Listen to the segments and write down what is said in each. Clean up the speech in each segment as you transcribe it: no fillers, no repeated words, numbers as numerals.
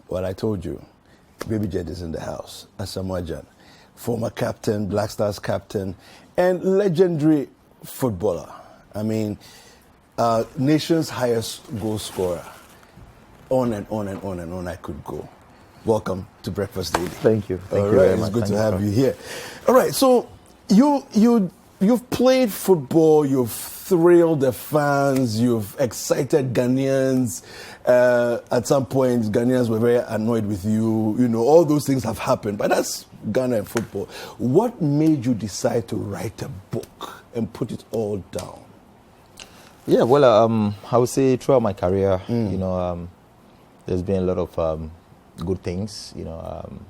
Well, I told you, Baby Jet is in the house. Asamoah Gyan, former captain, Black Stars captain, and legendary footballer. I mean, nation's highest goal scorer. On and on and on and on I could go. Welcome to Breakfast Daily. Thank you. Thank you very much. It's good to have you here. All right, so you've played football, you've thrilled the fans, you've excited Ghanaians. At some point, Ghanaians were very annoyed with you. You know, all those things have happened, but that's Ghana and football. What made you decide to write a book and put it all down? Yeah, well, I would say throughout my career, you know, there's been a lot of good things, you know,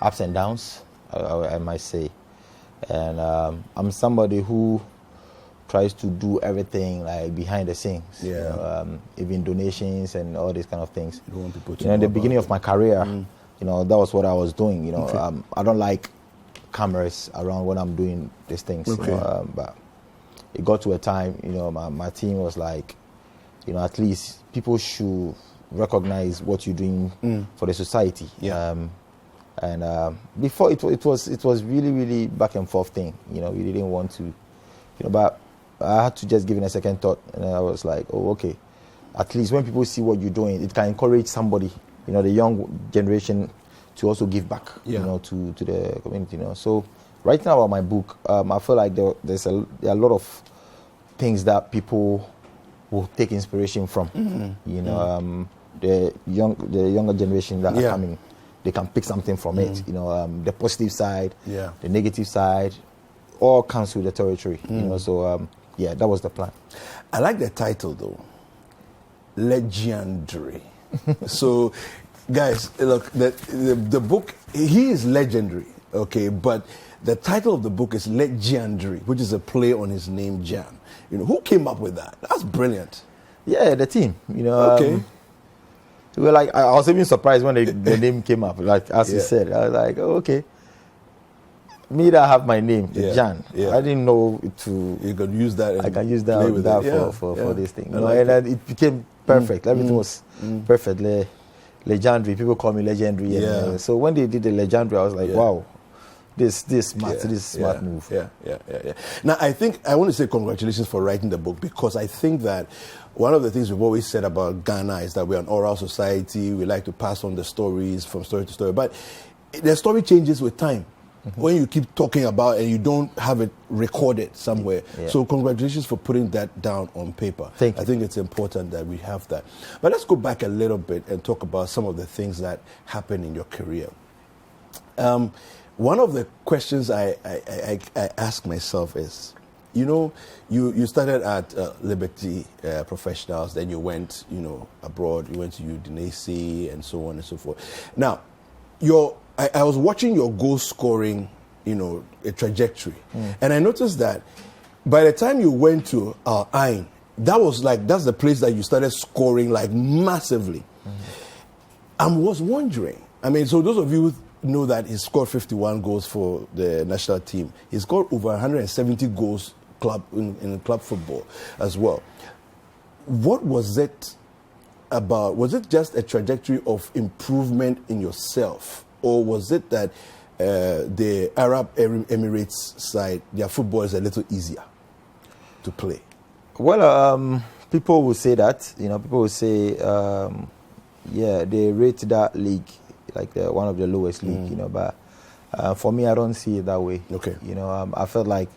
ups and downs, I might say. And I'm somebody who tries to do everything like behind the scenes, yeah. You know, even donations and all these kind of things. You want people to you know, in the beginning of my career, you know, that was what I was doing. You know, okay. I don't like cameras around when I'm doing these things. Okay. You know, but it got to a time, you know, my team was like, you know, at least people should recognize what you're doing for the society. Yeah. And before it was really back and forth thing. You know, we didn't want to, you know, but I had to just give it a second thought, and I was like, oh, okay. At least when people see what you're doing, it can encourage somebody, you know, the young generation, to also give back, yeah. you know, to the community. You know, so right now about my book, I feel like there are a lot of things that people will take inspiration from. You know, the younger generation that are coming, they can pick something from it. You know, the positive side, the negative side, all comes with the territory. You know, so yeah, that was the plan. I like the title though, legendary. So, guys, look, the book, he is legendary, okay, but the title of the book is Legendary, which is a play on his name, Gyan. You know, who came up with that? That's brilliant. Yeah, the team. You know, okay. We were like, I was even surprised when the name came up. Like as you said, I was like, oh, okay. Me that have my name, Gyan. I didn't know to. You could use that. I can use that for this thing. You know, and it became perfect. Everything was perfect. Legendary. People call me legendary. And, so when they did the legendary, I was like, wow. This smart move. Yeah. Now, I want to say congratulations for writing the book, because I think that one of the things we've always said about Ghana is that we're an oral society. We like to pass on the stories from story to story. But the story changes with time. When you keep talking about it and you don't have it recorded somewhere. So congratulations for putting that down on paper. Thank you. I think it's important that we have that. But let's go back a little bit and talk about some of the things that happened in your career. One of the questions I ask myself is, you know, you started at Liberty Professionals, then you went, you know, abroad, you went to Udinese and so on and so forth. Now, I was watching your goal scoring, you know, a trajectory, and I noticed that by the time you went to Ain, that's the place that you started scoring like massively. I was wondering, I mean, so those of you who know that he scored 51 goals for the national team, he scored over 170 goals in club football as well. What was it about? Was it just a trajectory of improvement in yourself? Or was it that the Arab Emirates side, their football is a little easier to play? Well, people will say that. You know, people will say, they rate that league like one of the lowest league. You know, but for me, I don't see it that way. Okay. You know, I felt like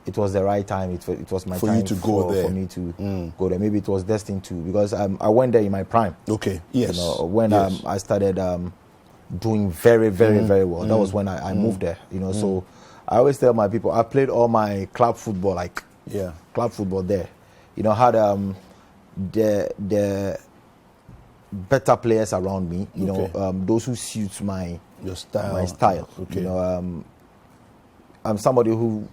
it was the right time. It was my time you to go there. For me to go there. Maybe it was destined to, because I went there in my prime. Okay. Yes. You know, when I started doing very well. That was when I moved there. You know, so I always tell my people, I played all my club football, club football there. You know, had the better players around me. You know, those who suit my style. Okay. You know, I'm somebody who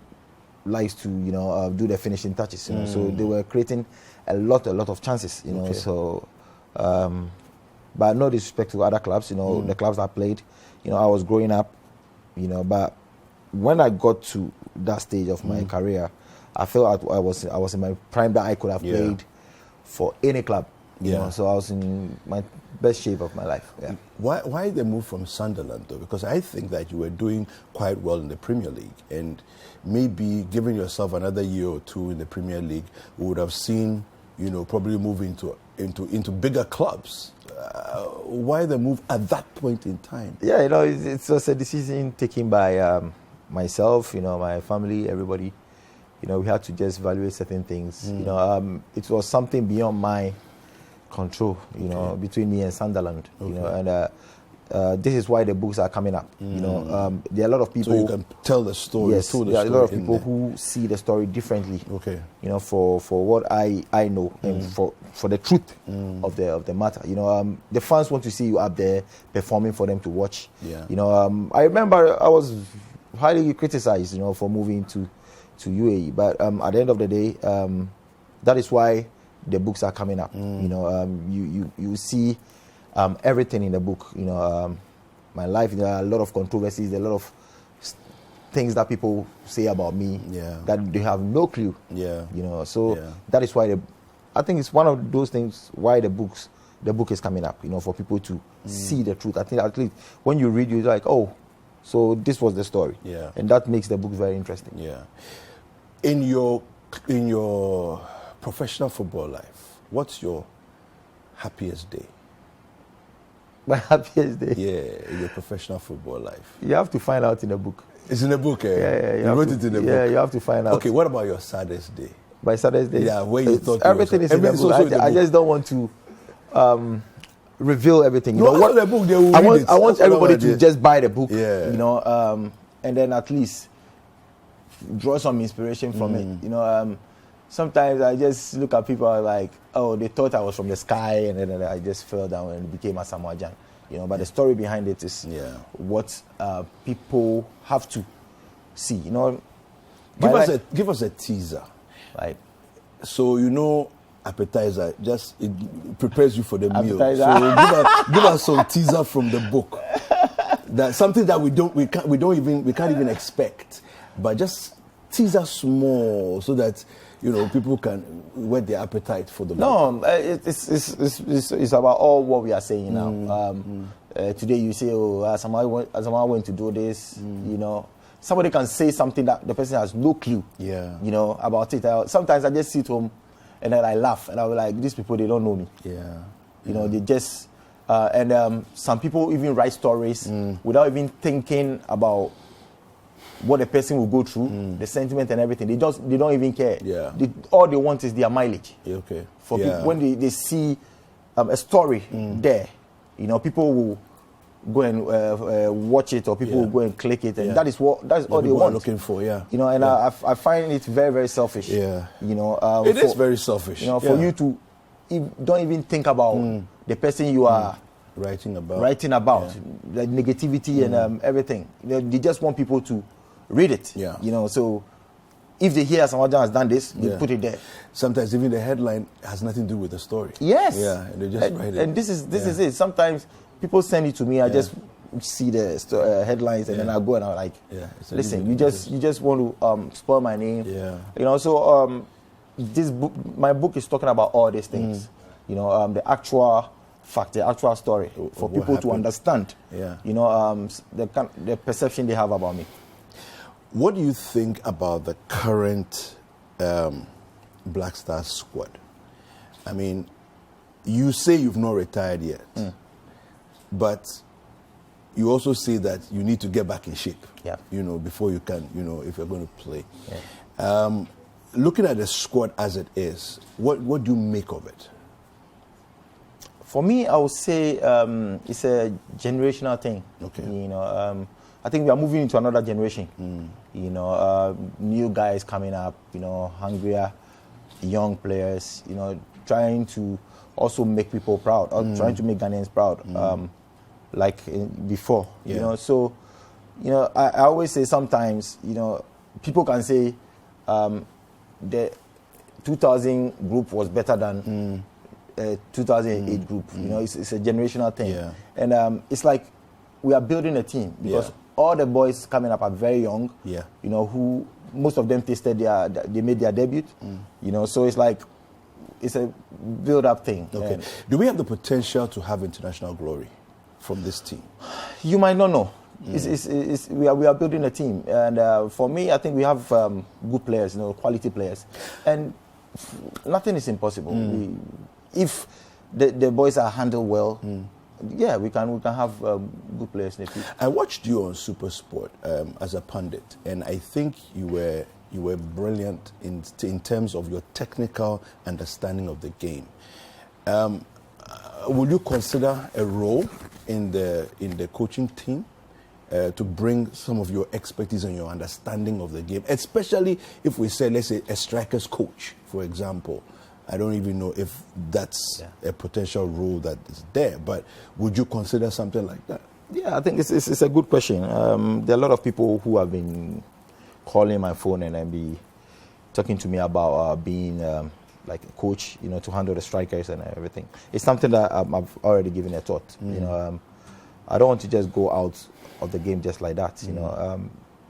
likes to, you know, do the finishing touches. You know, so they were creating a lot of chances. You know, so. But no disrespect to other clubs, you know, the clubs I played, you know, I was growing up, you know, but when I got to that stage of my career, I felt I was in my prime that I could have played for any club You know, so I was in my best shape of my life. Yeah. Why the move from Sunderland though? Because I think that you were doing quite well in the Premier League, and maybe giving yourself another year or two in the Premier League, we would have seen, you know, probably move into bigger clubs. Why the move at that point in time? Yeah, you know, it's just a decision taken by myself, you know, my family, everybody. You know, we had to just evaluate certain things. You know, it was something beyond my control, you know, between me and Sunderland. You know, and this is why the books are coming up. You know, there are a lot of people. So you can tell the story. Yes, there are a lot of people who see the story differently. Okay. You know, for what I know and for the truth of the matter. You know, the fans want to see you up there performing for them to watch. Yeah. You know, I remember I was highly criticized, you know, for moving to UAE, but at the end of the day, that is why the books are coming up. You know, you see everything in the book. You know, my life. There are a lot of controversies. There are a lot of things that people say about me that they have no clue. Yeah. You know, so that is why I think it's one of those things why the book is coming up. You know, for people to see the truth. I think at least when you read, you're like, oh, so this was the story. Yeah. And that makes the book very interesting. Yeah. In your professional football life, what's your happiest day? My happiest day? Yeah, in your professional football life. You have to find out in the book. It's in the book, eh? Yeah. You wrote it in the book? Yeah, you have to find out. Okay, what about your saddest day? My saddest day? Yeah, where you thought everything is in the book. I just don't want to reveal everything. You know what? The book, they will read it. I want everybody to just buy the book. Yeah. You know, and then at least draw some inspiration from it. You know, sometimes I just look at people like, oh, they thought I was from the sky, and then I just fell down and became Asamoah Gyan. You know, but the story behind it is what people have to see. You know, give us a teaser. Right. So you know, appetizer, just it prepares you for the meal. So give us some teaser from the book. That something that we can't even expect, but just tease us small so that, you know, people can whet their appetite for the book. No, it's about all what we are saying now. Today you say, oh, Asamoah went to do this. You know, somebody can say something that the person has no clue. Yeah. You know about it. Sometimes I just sit home and then I laugh and I'm like, these people, they don't know me. Yeah. You know, they just and some people even write stories without even thinking about what the person will go through, the sentiment and everything. They don't even care. Yeah. All they want is their mileage. Okay. For people, when they see a story there, you know, people will go and watch it, or people will go and click it, and that's all they want. Looking for, you know, and I find it very, very selfish. Yeah. You know, it is very selfish. You know, for you to don't even think about the person you are writing about, the negativity and everything. They just want people to read it. Yeah. You know, so if they hear Asamoah Gyan has done this, they put it there. Sometimes even the headline has nothing to do with the story. Yes. Yeah, and they just write it. And this is it. Sometimes people send it to me. I just see the headlines, and then I go and I'm like, listen, you just want to spoil my name. Yeah. You know, so this book, my book is talking about all these things. You know, the actual fact, the actual story for people to understand. Yeah. You know, the perception they have about me. What do you think about the current Black Stars squad? I mean, you say you've not retired yet, but you also say that you need to get back in shape, you know, before you can, you know, if you're going to play. Yeah. Looking at the squad as it is, what do you make of it? For me, I would say it's a generational thing. Okay. You know, I think we are moving into another generation. You know, new guys coming up, you know, hungrier, young players, you know, trying to also make people proud, or trying to make Ghanaians proud, like before, you know. So, you know, I always say sometimes, you know, people can say the 2000 group was better than 2008 group. You know, it's a generational thing. Yeah. And it's like we are building a team because all the boys coming up are very young. Yeah. You know, who most of them they made their debut. You know, so it's like it's a build-up thing. Okay. Do we have the potential to have international glory from this team? You might not know. We are building a team, and for me, I think we have good players, quality players, and nothing is impossible. If the boys are handled well, yeah, we can have good players in the future. I watched you on Super Sport as a pundit, and I think you were brilliant in terms of your technical understanding of the game. Will you consider a role in the coaching team to bring some of your expertise and your understanding of the game, especially if we say, let's say, a striker's coach, for example? I don't even know if that's a potential role that is there, but would you consider something like that? Yeah, I think it's a good question. There are a lot of people who have been calling my phone and then be talking to me about being like a coach, to handle the strikers and everything. It's something that I've already given a thought. I don't want to just go out of the game just like that.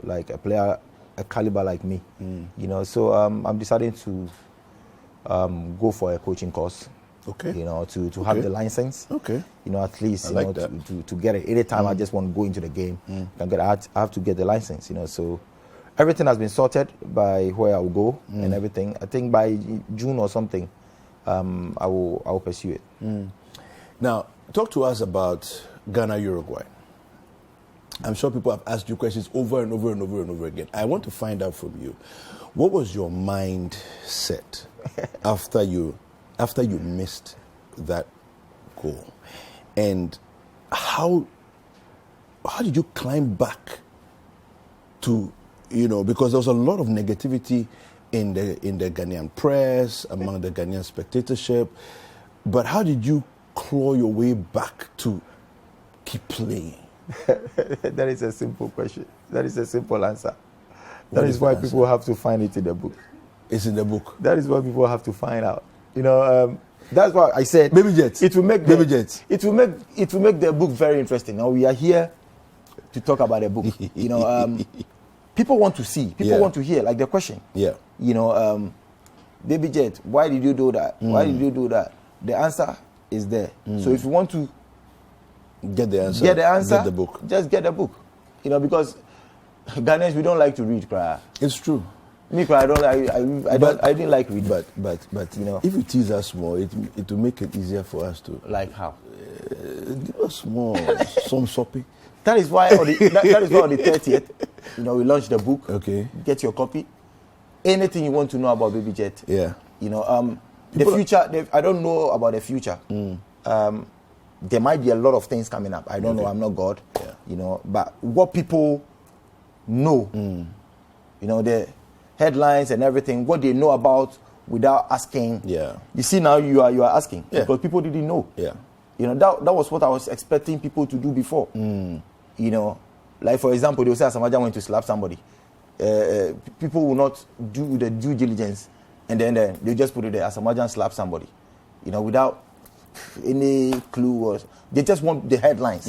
Like a player, a caliber like me. So I'm deciding to go for a coaching course. Okay. To have the license. Okay. At least like to get it. Anytime I just want to go into the game, I have to get the license. So everything has been sorted by where I will go and everything. I think by June or something, I will pursue it. Now, talk to us about Ghana, Uruguay. I'm sure people have asked you questions over and over and over and over again. I want to find out from you, what was your mindset after you missed that goal, and how did you climb back to, because there was a lot of negativity in the Ghanaian press, among the Ghanaian spectatorship, but how did you claw your way back to keep playing? That is a simple question. That is a simple answer. That is why people have to find it in the book. It's in the book. That is what people have to find out. That's why I said Baby Jet. It will make Baby Jet. It will make the book very interesting. Now we are here to talk about the book. People want to see. People want to hear. Like the question. Yeah. Baby Jet, why did you do that? Why did you do that? The answer is there. So if you want to get the answer, get the book. Just get the book. Because Ghanaians, we don't like to read, cry. It's true. Me, cry. I didn't like reading. But if you tease us more, it will make it easier for us to. Like how? Give us more some soppy. That is why on the 30th, we launch the book. Okay. Get your copy. Anything you want to know about Baby Jet. Yeah. The future. I don't know about the future. There might be a lot of things coming up. I don't know. I'm not God. Yeah. But what people know, the headlines and everything, what they know about without asking. Yeah. You see now you are asking because people didn't know. Yeah. That was what I was expecting people to do before. Like for example, they will say Asamoah Gyan went to slap somebody. People will not do the due diligence, and then they just put it there. Asamoah Gyan slapped somebody, without any clue. They just want the headlines,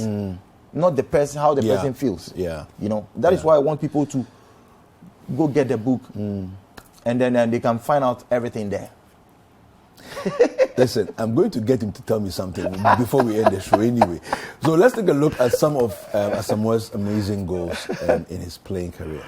not the person, how the person feels. Yeah. That is why I want people to go get the book, and then they can find out everything there. Listen, I'm going to get him to tell me something before we end the show anyway. So let's take a look at some of Asamoah's amazing goals in his playing career.